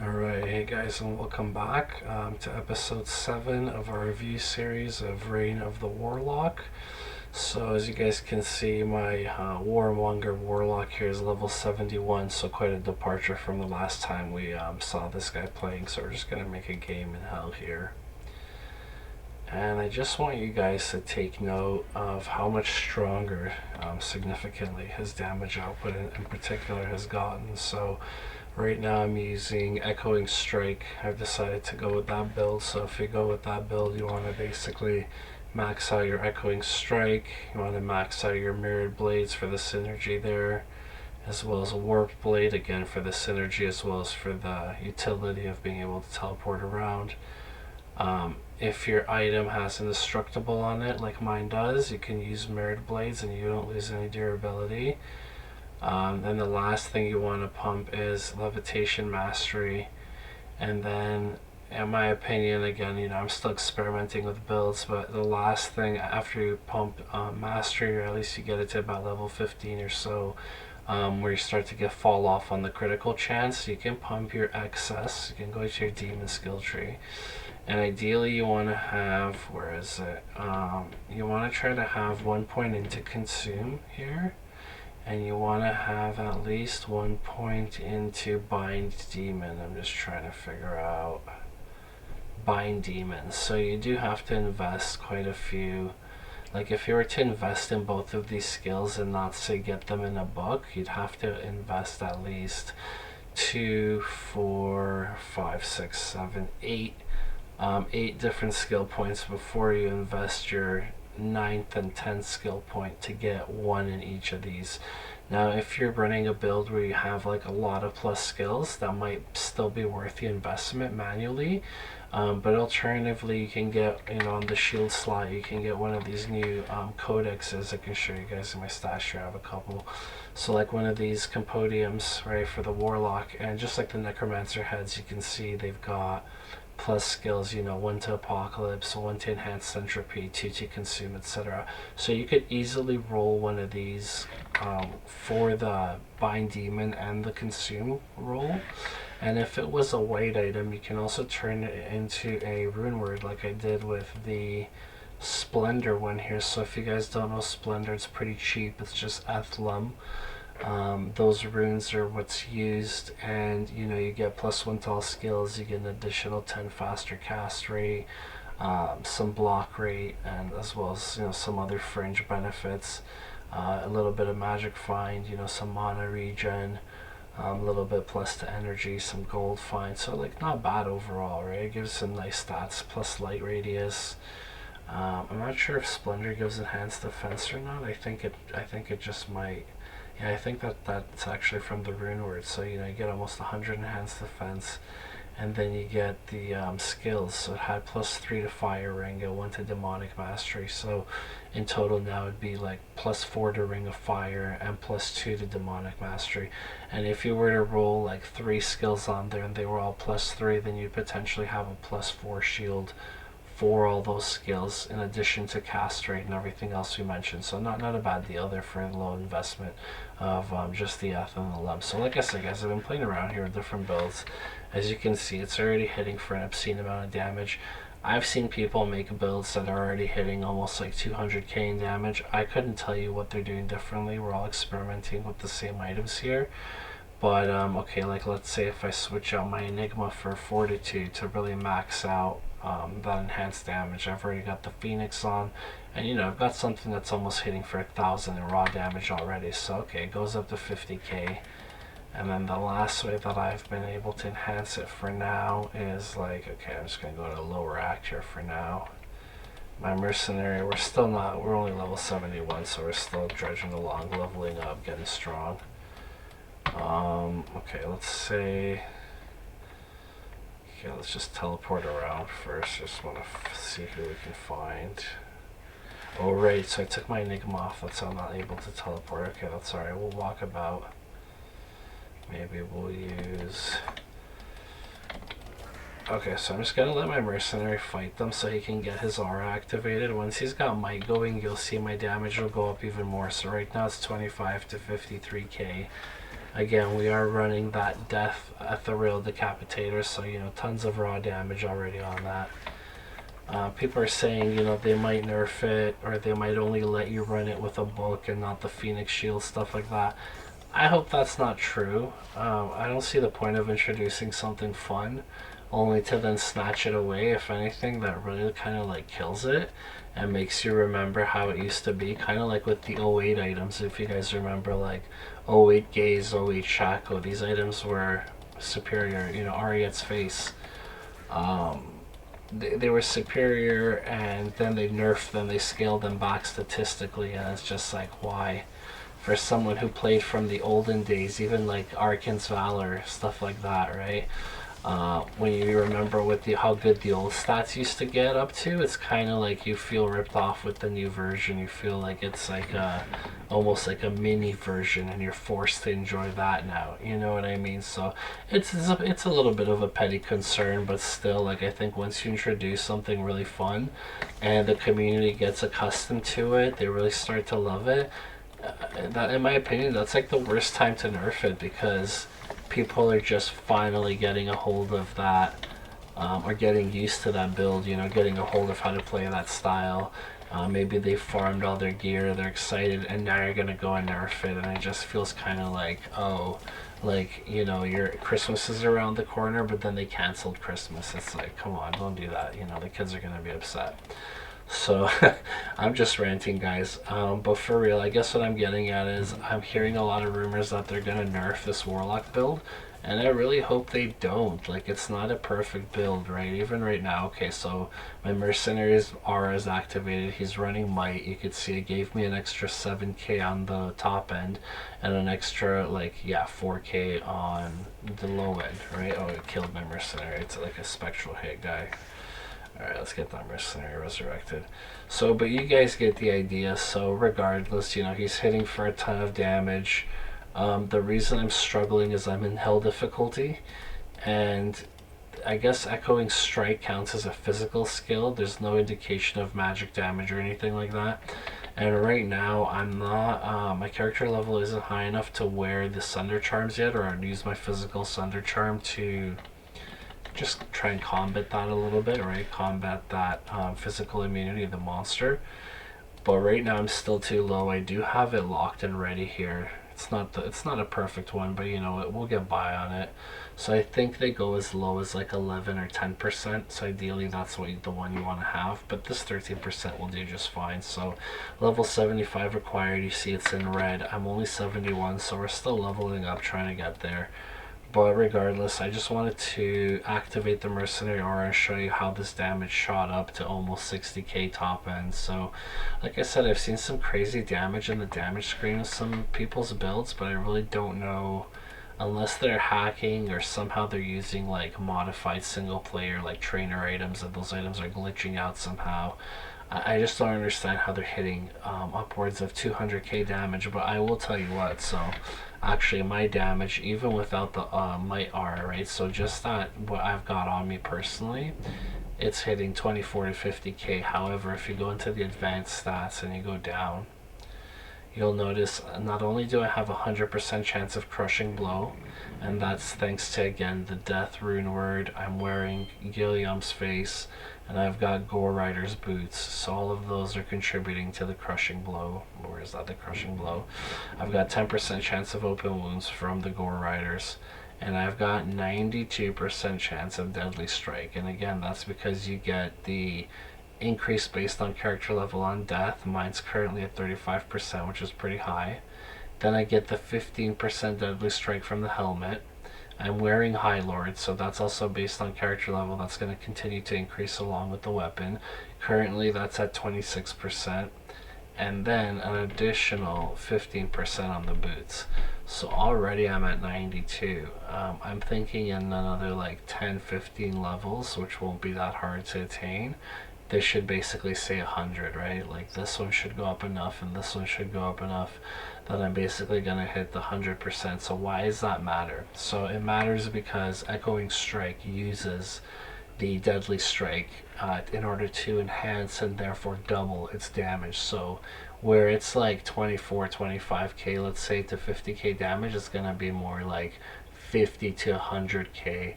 Alright, hey guys, and welcome back to episode 7 of our review series of Reign of the Warlock. So as you guys can see, my Warmonger Warlock here is level 71, so quite a departure from the last time we saw this guy playing, so we're just going to make a game in hell here. And I just want you guys to take note of how much stronger, significantly, his damage output in particular has gotten. So right now I'm using Echoing Strike. I've decided to go with that build. So if you go with that build, you want to basically max out your Echoing Strike. You want to max out your Mirrored Blades for the synergy there, as well as a Warp Blade, again for the synergy, as well as for the utility of being able to teleport around. If your item has indestructible on it, like mine does, you can use Mirrored Blades and you don't lose any durability. Then the last thing you want to pump is Levitation Mastery. And then, in my opinion, again, I'm still experimenting with builds, but the last thing after you pump Mastery, or at least you get it to about level 15 or so, where you start to get fall off on the critical chance, you can pump your excess. You can go to your demon skill tree, and ideally you want to have, where is it, you want to try to have 1 point into consume here, and you want to have at least 1 point into bind demon. I'm just trying to figure out bind demons. So you do have to invest quite a few. Like if you were to invest in both of these skills and not say get them in a book, you'd have to invest at least 2, 4, 5, 6, 7, 8 different skill points before you invest your 9th and 10th skill point to get one in each of these. Now if you're running a build where you have like a lot of plus skills, that might still be worth the investment manually. But alternatively, you can get, on the shield slot, you can get one of these new codexes. I can show you guys in my stash here. I have a couple. So like one of these compodiums, right, for the Warlock, and just like the Necromancer heads, you can see they've got plus skills, 1 to Apocalypse, 1 to Enhanced Entropy, 2 to Consume, etc. So you could easily roll one of these for the Bind Demon and the Consume roll. And if it was a white item, you can also turn it into a runeword like I did with the Splendor one here. So if you guys don't know Splendor, it's pretty cheap. It's just Ethlum. Those runes are what's used, and you get +1 to all skills. You get an additional 10 faster cast rate, some block rate, and as well as some other fringe benefits. A little bit of magic find, some mana regen, a little bit plus to energy, some gold find. So like not bad overall, right? It gives some nice stats, plus light radius. I'm not sure if Splendor gives enhanced defense or not. I think it just might. Yeah, I think that's actually from the runeword. So you get almost 100 enhanced defense, and then you get the skills. So it had +3 to Fire Ring and 1 to Demonic Mastery. So in total now it'd be like +4 to Ring of Fire and +2 to Demonic Mastery. And if you were to roll like 3 skills on there and they were all +3, then you'd potentially have a +4 shield for all those skills, in addition to cast rate and everything else we mentioned. So not a bad deal there for a low investment of just the Eth and the Lump. So like I said, guys, I've been playing around here with different builds. As you can see, it's already hitting for an obscene amount of damage. I've seen people make builds that are already hitting almost like 200k in damage. I couldn't tell you what they're doing differently. We're all experimenting with the same items here. But okay, like let's say if I switch out my Enigma for Fortitude to really max out that enhanced damage. I've already got the Phoenix on, and I've got something that's almost hitting for 1,000 in raw damage already. So okay, it goes up to 50k. And then the last way that I've been able to enhance it for now is like, okay, I'm just gonna go to lower act here for now. My mercenary, we're only level 71, so we're still dredging along, leveling up, getting strong. Okay, let's say, okay, let's just teleport around first. Just want to see who we can find. Oh right, so I took my Enigma off, that's how I'm not able to teleport. Okay, that's alright, we'll walk about. Maybe we'll use... Okay, so I'm just gonna let my mercenary fight them so he can get his aura activated. Once he's got might going, you'll see my damage will go up even more. So right now it's 25 to 53k. again, we are running that death ethereal decapitator, so tons of raw damage already on that. People are saying, they might nerf it, or they might only let you run it with a book and not the Phoenix Shield, stuff like that. I hope that's not true. I don't see the point of introducing something fun only to then snatch it away. If anything, that really kind of like kills it and makes you remember how it used to be. Kind of like with the '08 items, if you guys remember, like '08 Gaze, '08 Shaco, these items were superior. Ariet's face. They were superior, and then they nerfed them, they scaled them back statistically, and it's just like, why? For someone who played from the olden days, even like Arkan's Valor, stuff like that, right? When you remember how good the old stats used to get up to, it's kind of like you feel ripped off with the new version. You feel like it's like almost like a mini version, and you're forced to enjoy that now. You know what I mean? So it's a little bit of a petty concern, but still, like, I think once you introduce something really fun, and the community gets accustomed to it, they really start to love it. That, in my opinion, that's like the worst time to nerf it, because people are just finally getting a hold of that, or getting used to that build, getting a hold of how to play that style. Maybe they farmed all their gear, they're excited, and now you're gonna go and nerf it, and it just feels kind of like, oh, like, your Christmas is around the corner, but then they canceled Christmas. It's like, come on, don't do that. The kids are gonna be upset. So I'm just ranting, guys. But for real, I guess what I'm getting at is I'm hearing a lot of rumors that they're going to nerf this Warlock build. And I really hope they don't. Like, it's not a perfect build, right? Even right now. Okay, so my Mercenary's aura is activated. He's running Might. You could see it gave me an extra 7k on the top end. And an extra, 4k on the low end, right? Oh, it killed my Mercenary. It's like a spectral hit guy. Alright, let's get that Mercenary resurrected. So, but you guys get the idea. So regardless, he's hitting for a ton of damage. The reason I'm struggling is I'm in hell difficulty, and I guess Echoing Strike counts as a physical skill. There's no indication of magic damage or anything like that. And right now, I'm not, my character level isn't high enough to wear the Sunder Charms yet, or I'd use my physical Sunder Charm to just try and combat that a little bit, right? Combat that physical immunity of the monster. But right now I'm still too low. I do have it locked and ready here. It's not a perfect one, but we'll get by on it. So I think they go as low as like 11 or 10%. So ideally that's the one you want to have. But this 13% will do just fine. So level 75 required. You see it's in red. I'm only 71, so we're still leveling up, trying to get there. But regardless, I just wanted to activate the Mercenary Aura and show you how this damage shot up to almost 60k top end. So, like I said, I've seen some crazy damage in the damage screen of some people's builds, but I really don't know, unless they're hacking or somehow they're using like modified single player like trainer items, and those items are glitching out somehow. I just don't understand how they're hitting upwards of 200k damage, but I will tell you what, so actually my damage, even without the Might R, right, so just that, what I've got on me personally, it's hitting 24 to 50k. However, if you go into the advanced stats and you go down, you'll notice not only do I have a 100% chance of crushing blow, and that's thanks to, again, the death rune word, I'm wearing Gilliam's face, and I've got Gore Rider's boots, so all of those are contributing to the crushing blow. Where is that, the crushing blow? I've got 10% chance of open wounds from the Gore Riders, and I've got 92% chance of deadly strike. And again, that's because you get the increase based on character level on death. Mine's currently at 35%, which is pretty high. Then I get the 15% deadly strike from the helmet. I'm wearing High Lord, so that's also based on character level. That's going to continue to increase along with the weapon. Currently that's at 26%, and then an additional 15% on the boots. So already I'm at 92. I'm thinking in another like 10-15 levels, which won't be that hard to attain, this should basically say 100, right? Like this one should go up enough, and this one should go up enough, that I'm basically gonna hit the 100%. So why does that matter? So it matters because Echoing Strike uses the Deadly Strike in order to enhance and therefore double its damage. So where it's like 24, 25k, let's say, to 50k damage. It's gonna be more like 50 to 100k,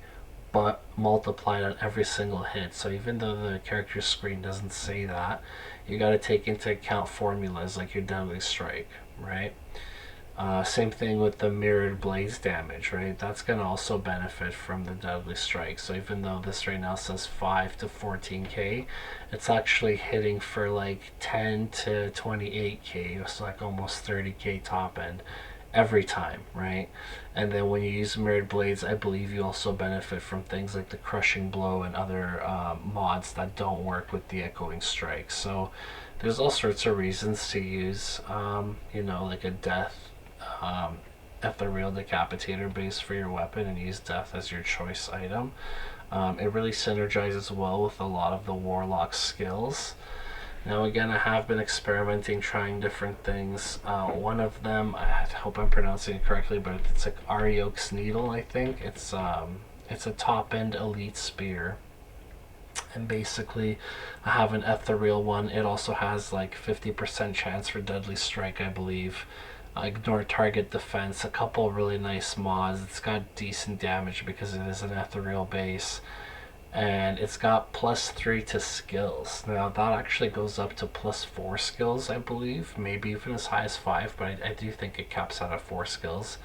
but multiplied on every single hit. So even though the character screen doesn't say that, you got to take into account formulas like your deadly strike, right? Same thing with the mirrored blaze damage, right? That's going to also benefit from the deadly strike. So even though this right now says 5 to 14k, it's actually hitting for like 10 to 28k, so like almost 30k top end every time, right? And then when you use mirrored blades, I believe you also benefit from things like the crushing blow and other mods that don't work with the echoing strike. So there's all sorts of reasons to use, like a death ethereal decapitator base for your weapon and use death as your choice item. It really synergizes well with a lot of the Warlock skills. Now again, I have been experimenting, trying different things. One of them, I hope I'm pronouncing it correctly, but it's like Ariok's Needle, I think. It's a top-end elite spear. And basically, I have an ethereal one. It also has like 50% chance for deadly strike, I believe. Ignore target defense, a couple really nice mods. It's got decent damage because it is an ethereal base, and it's got +3 to skills. Now that actually goes up to +4 skills, I believe, maybe even as high as 5, but I do think it caps out at 4 skills.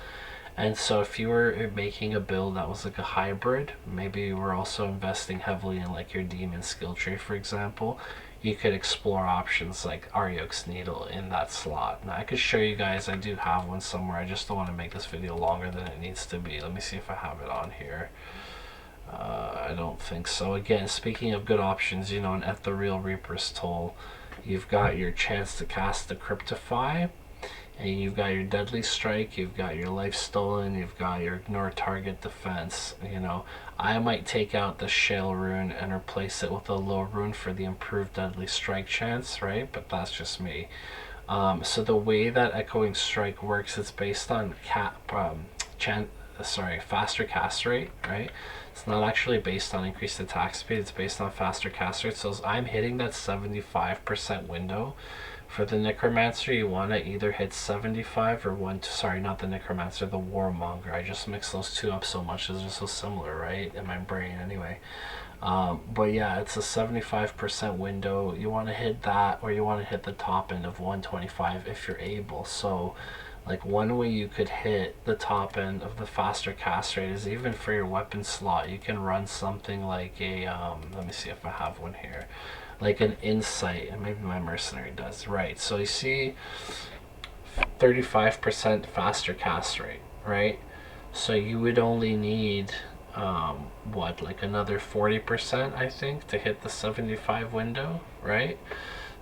And so if you were making a build that was like a hybrid, maybe you were also investing heavily in like your demon skill tree, for example, you could explore options like Ariok's Needle in that slot. Now I could show you guys, I do have one somewhere, I just don't want to make this video longer than it needs to be. Let me see if I have it on here. I don't think so. Again, speaking of good options, an Ethereal Reaper's Toll, you've got your chance to cast the Cryptify, and you've got your Deadly Strike, you've got your Life Stolen, you've got your Ignore Target Defense. I might take out the Shale Rune and replace it with a Low Rune for the improved Deadly Strike chance, right? But that's just me. So the way that Echoing Strike works, it's based on faster cast rate, right? It's not actually based on increased attack speed, it's based on faster cast rate. So I'm hitting that 75% window. For the Necromancer, you want to either hit 75 or not the Necromancer, the Warmonger. I just mix those two up so much, they're just so similar, right? In my brain, anyway. But yeah, it's a 75% window. You want to hit that, or you want to hit the top end of 125 if you're able. So, like, one way you could hit the top end of the faster cast rate is even for your weapon slot. You can run something like a, let me see if I have one here, like an Insight, and maybe my Mercenary does, right? So you see 35% faster cast rate, right? So you would only need like another 40%, I think, to hit the 75 window, right?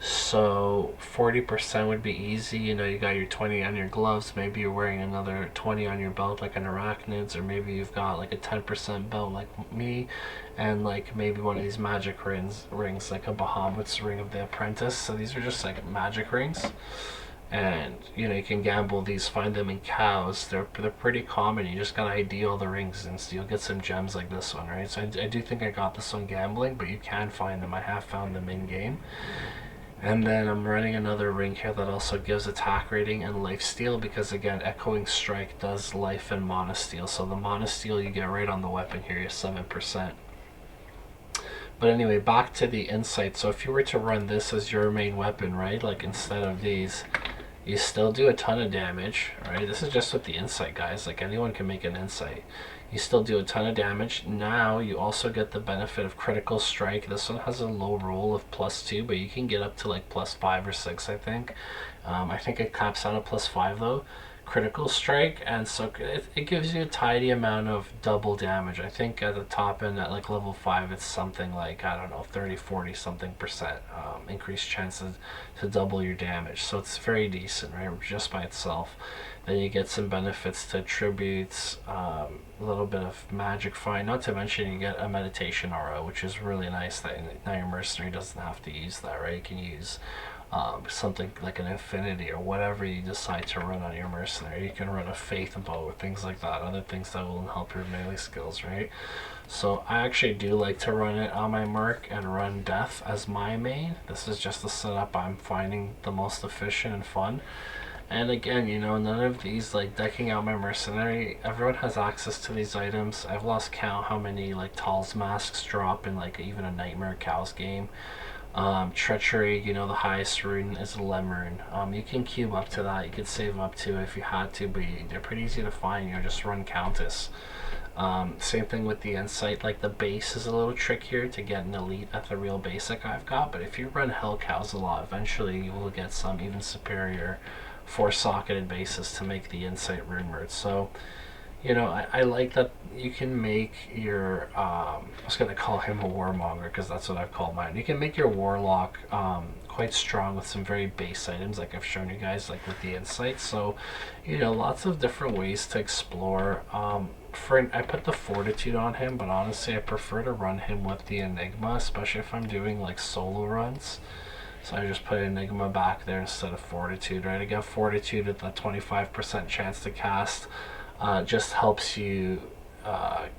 So 40% would be easy. You got your 20 on your gloves, maybe you're wearing another 20 on your belt like an Arachnids, or maybe you've got like a 10% belt like me, and like maybe one of these magic rings like a Bahamut's Ring of the Apprentice. So these are just like magic rings, and you can gamble these, find them in cows. They're pretty common. You just gotta ID all the rings and so you'll get some gems like this one, right? So I do think I got this one gambling, but you can find them. I have found them in game. And then I'm running another ring here that also gives attack rating and life steal, because again, Echoing Strike does life and mana steal. So the mana steal you get right on the weapon here, you're 7%. But anyway, back to the Insight. So if you were to run this as your main weapon, right, like instead of these, you still do a ton of damage, right? This is just with the Insight, guys. Like, anyone can make an Insight. You still do a ton of damage. Now you also get the benefit of Critical Strike. This one has a low roll of +2, but you can get up to like +5 or 6, I think. I think it caps out at +5 though. Critical Strike, and so it gives you a tidy amount of double damage. I think at the top end at like level 5 it's something like, I don't know, 30-40 something percent increased chances to double your damage. So it's very decent, right, just by itself. Then you get some benefits to attributes, a little bit of magic find, not to mention you get a meditation aura, which is really nice that now your mercenary doesn't have to use that, right? You can use something like an infinity or whatever you decide to run on your mercenary. You can run a faith bow or things like that, other things that will help your melee skills, right? So I actually do like to run it on my merc and run death as my main. This is just the setup I'm finding the most efficient and fun. And again, you know, none of these, like decking out my mercenary, everyone has access to these items. I've lost count how many like Tal's masks drop in like even a Nightmare Cows game. Treachery, you know, the highest rune is Lemurn. You can cube up to that, you could save up to if you had to, but they're pretty easy to find, you know, just run Countess. Same thing with the insight, like the base is a little trickier to get an elite at the real basic I've got, but if you run Hell Cows a lot, eventually you will get some even superior 4-socketed bases to make the insight rune word. So, you know, I like that you can make your, I was going to call him a warmonger because that's what I've called mine. You can make your warlock quite strong with some very base items like I've shown you guys, like with the insight. So, you know, lots of different ways to explore. I put the fortitude on him, but honestly I prefer to run him with the enigma, especially if I'm doing like solo runs. So I just put enigma back there instead of fortitude, right? Again, fortitude at that 25% chance to cast just helps you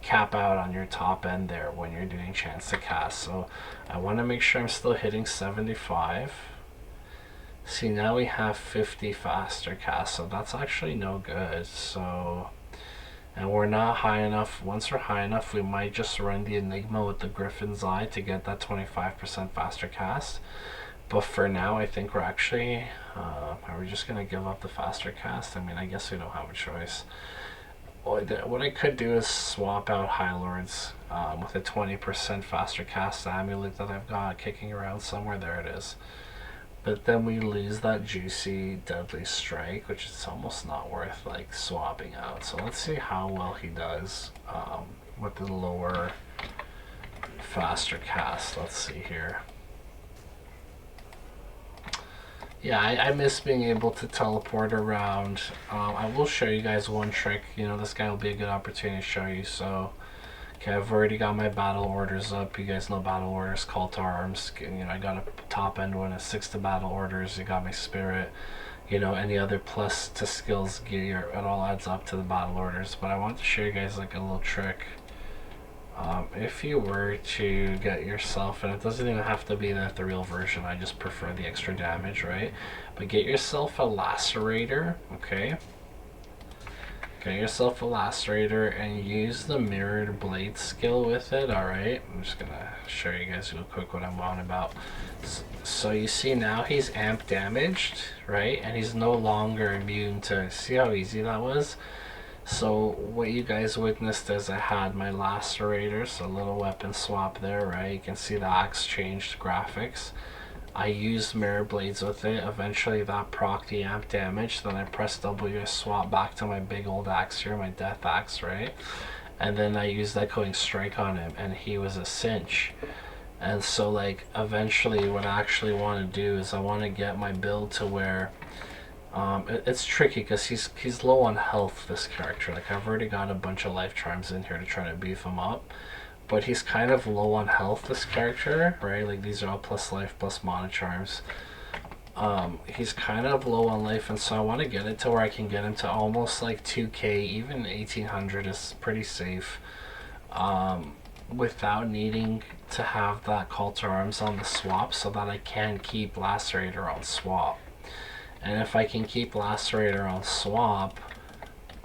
cap out on your top end there when you're doing chance to cast. So I want to make sure I'm still hitting 75. See, now we have 50 faster cast, so that's actually no good. So, and we're not high enough. Once we're high enough, we might just run the enigma with the Griffin's Eye to get that 25% faster cast. But for now, I think we're actually, are we just going to give up the faster cast? I mean, I guess we don't have a choice. What I could do is swap out High Lords with a 20% faster cast amulet that I've got kicking around somewhere. There it is. But then we lose that juicy Deadly Strike, which is almost not worth like swapping out. So let's see how well he does with the lower faster cast. Let's see here. Yeah, I miss being able to teleport around. I will show you guys one trick. You know, this guy will be a good opportunity to show you. So, okay, I've already got my battle orders up. You guys know battle orders, call to arms. You know, I got a top end one, a 6 to battle orders. You got my spirit. You know, any other plus to skills gear, it all adds up to the battle orders. But I want to show you guys like a little trick. If you were to get yourself, and it doesn't even have to be the real version, I just prefer the extra damage, right? But get yourself a lacerator, okay? Get yourself a lacerator and use the mirrored blade skill with it, alright? I'm just gonna show you guys real quick what I'm on about. So you see now he's amp damaged, right? And he's no longer immune to, see how easy that was? So what you guys witnessed is I had my lacerator, so a little weapon swap there, right? You can see the axe changed graphics. I used mirror blades with it. Eventually that proc the amp damage. Then I pressed W to swap back to my big old axe here, my death axe, right? And then I used Echoing Strike on him, and he was a cinch. And so like eventually what I actually want to do is I want to get my build to where it's tricky because he's low on health, this character. Like I've already got a bunch of life charms in here to try to beef him up, but he's kind of low on health, this character, right? Like these are all plus life plus mana charms. He's kind of low on life, and so I want to get it to where I can get him to almost like 2k, even 1800 is pretty safe, without needing to have that call to arms on the swap, so that I can keep lacerator on swap. And if I can keep lacerator on swap,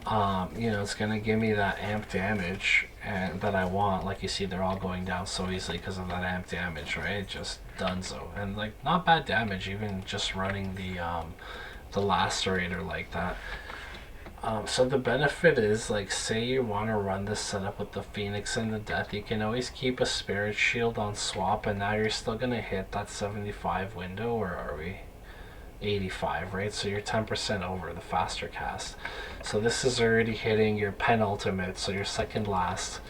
you know, it's gonna give me that amp damage and that I want. Like you see, they're all going down so easily because of that amp damage, right? Just donezo. And like not bad damage, even just running the lacerator like that. So the benefit is, like, say you want to run this setup with the Phoenix and the Death, you can always keep a Spirit Shield on swap, and now you're still gonna hit that 75 window, or are we? 85, right? So you're 10% over the faster cast. So this is already hitting your penultimate, so your second last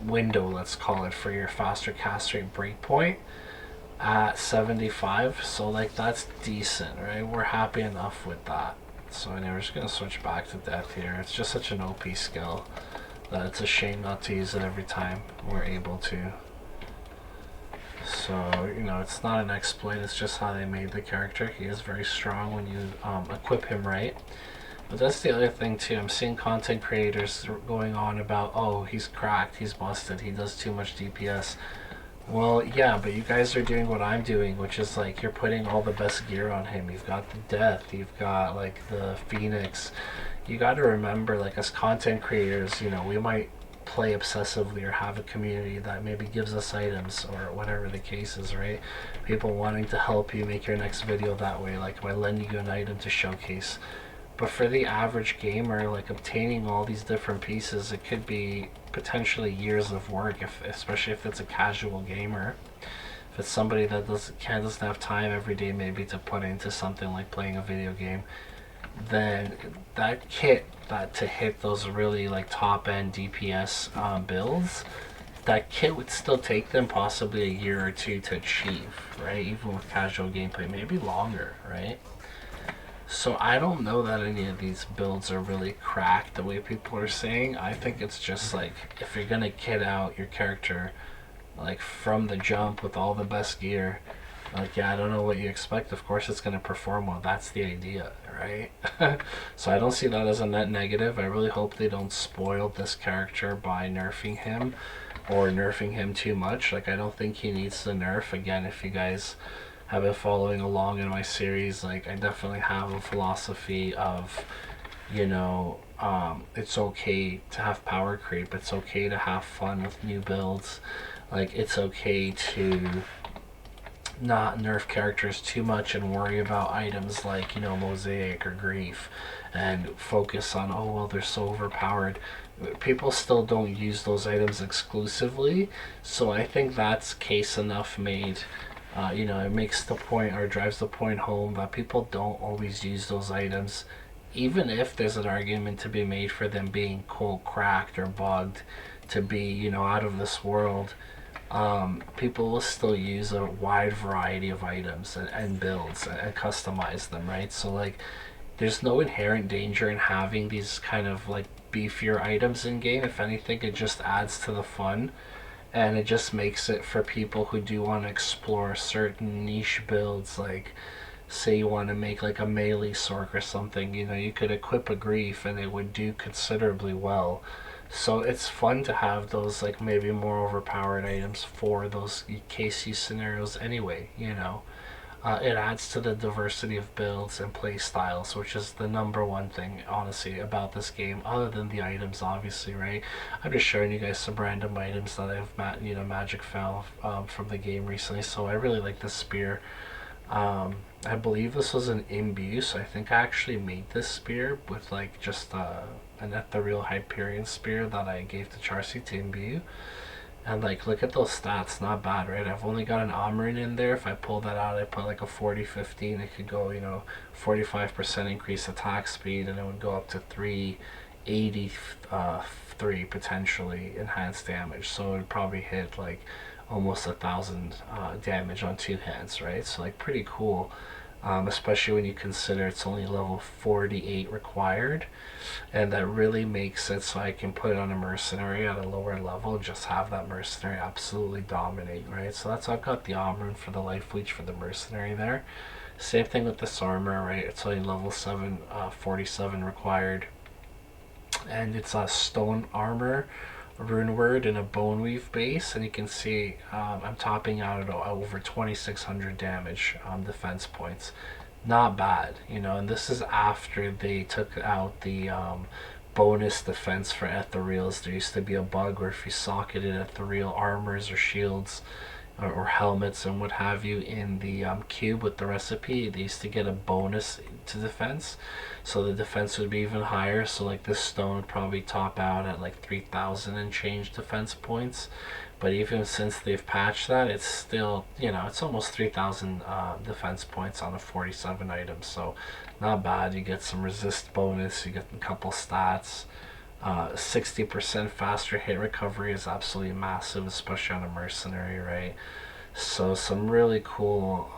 window, let's call it, for your faster cast rate breakpoint at 75. So like that's decent, right? We're happy enough with that. So anyway, we're just gonna switch back to Death here. It's just such an OP skill that it's a shame not to use it every time we're able to. So, you know, it's not an exploit, it's just how they made the character. He is very strong when you equip him right. But that's the other thing too. I'm seeing content creators going on about, oh, he's cracked, he's busted, he does too much DPS. Well, yeah, but you guys are doing what I'm doing, which is like you're putting all the best gear on him. You've got the Death, you've got like the Phoenix. You got to remember, like, as content creators, you know, we might play obsessively or have a community that maybe gives us items or whatever the case is, right? People wanting to help you make your next video that way, like by lending you an item to showcase. But for the average gamer, like obtaining all these different pieces, it could be potentially years of work, if especially if it's a casual gamer. If it's somebody that doesn't have time every day maybe to put into something like playing a video game, then that kit that to hit those really like top end DPS builds, that kit would still take them possibly a year or two to achieve, right? Even with casual gameplay, maybe longer, right? So I don't know that any of these builds are really cracked the way people are saying. I think it's just like, if you're gonna kit out your character like from the jump with all the best gear, like, yeah, I don't know what you expect. Of course it's gonna perform well. That's the idea, right? So I don't see that as a net negative. I really hope they don't spoil this character by nerfing him or nerfing him too much. Like, I don't think he needs the nerf. Again, if you guys have been following along in my series, like, I definitely have a philosophy of, you know, it's okay to have power creep. It's okay to have fun with new builds. Like, it's okay to not nerf characters too much and worry about items like, you know, Mosaic or Grief, and focus on, oh, well, they're so overpowered. People still don't use those items exclusively, so I think that's case enough made. You know, it makes the point or drives the point home that people don't always use those items, even if there's an argument to be made for them being cold cracked or bugged to be, you know, out of this world. People will still use a wide variety of items and builds and customize them, right? So like, there's no inherent danger in having these kind of like beefier items in game. If anything, it just adds to the fun, and it just makes it for people who do want to explore certain niche builds. Like, say you want to make like a melee sork or something, you know, you could equip a Grief and it would do considerably well. So it's fun to have those like maybe more overpowered items for those case use scenarios anyway, you know. It adds to the diversity of builds and play styles, which is the number one thing, honestly, about this game, other than the items, obviously, right? I'm just showing you guys some random items that I've, you know, magic found from the game recently. So I really like this spear. I believe this was an imbue, so I think I actually made this spear with like just an ethereal Hyperion spear that I gave to Charcy to imbue. And like, look at those stats, not bad, right? I've only got an Omrin in there. If I pull that out, I put like a 40-15, it could go, you know, 45% increase attack speed, and it would go up to 383 potentially enhanced damage. So it would probably hit like almost 1,000 damage on two hands, right? So like, pretty cool. Especially when you consider it's only level 48 required, and that really makes it so I can put it on a mercenary at a lower level, just have that mercenary absolutely dominate, right? So that's, I've got the Omrune for the life leech for the mercenary there. Same thing with this armor, right? It's only level 7 47 required, and it's a stone armor, runeword, and a bone weave base, and you can see I'm topping out at over 2,600 damage defense points. Not bad, you know. And this is after they took out the bonus defense for ethereals. There used to be a bug where if you socketed ethereal armors or shields or helmets and what have you in the cube with the recipe, they used to get a bonus to defense, so the defense would be even higher. So like, this stone would probably top out at like 3,000 and change defense points. But even since they've patched that, it's still, you know, it's almost 3,000 defense points on a 47 item. So not bad. You get some resist bonus, you get a couple stats. 60% faster hit recovery is absolutely massive, especially on a mercenary, right? So some really cool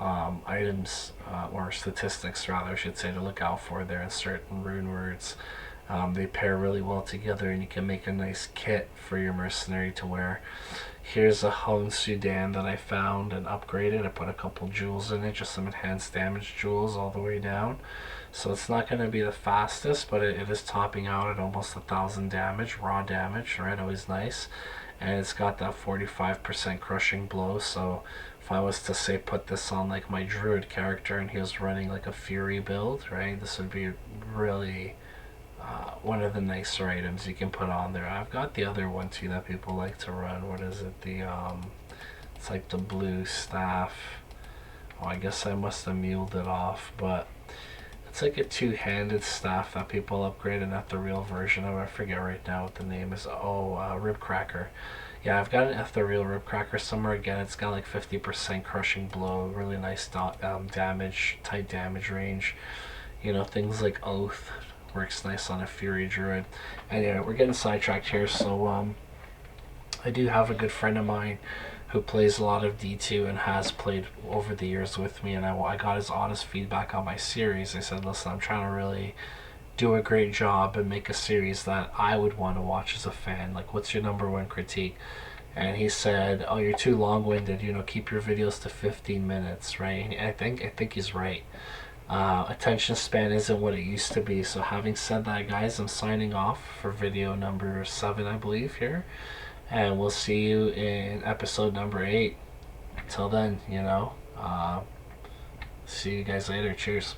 items, or statistics rather, I should say, to look out for there in certain rune words. They pair really well together, and you can make a nice kit for your mercenary to wear. Here's a Hung Sudan that I found and upgraded. I put a couple jewels in it, just some enhanced damage jewels all the way down. So it's not going to be the fastest, but it is topping out at almost 1,000 damage, raw damage, right? Always nice. And it's got that 45% crushing blow, so if I was to say put this on like my druid character and he was running like a fury build, right, this would be really one of the nicer items you can put on there. I've got the other one too that people like to run. What is it? It's like the blue staff. Oh, I guess I must have muled it off, but it's like a two-handed staff that people upgrade, and not the real version of it. I forget right now what the name is. Rib Cracker. Yeah, I've got an ethereal Rib Cracker somewhere. Again, it's got like 50% crushing blow, really nice damage, tight damage range. You know, things like Oath works nice on a Fury Druid. And yeah, we're getting sidetracked here, so I do have a good friend of mine who plays a lot of D2 and has played over the years with me, and I got his honest feedback on my series. I said, listen, I'm trying to really do a great job and make a series that I would want to watch as a fan. Like, what's your number one critique? And he said, oh, you're too long-winded, you know, keep your videos to 15 minutes, right? And I think he's right. Attention span isn't what it used to be. So having said that, guys, I'm signing off for video number 7, I believe, here. And we'll see you in episode number 8. Till then, you know, see you guys later. Cheers.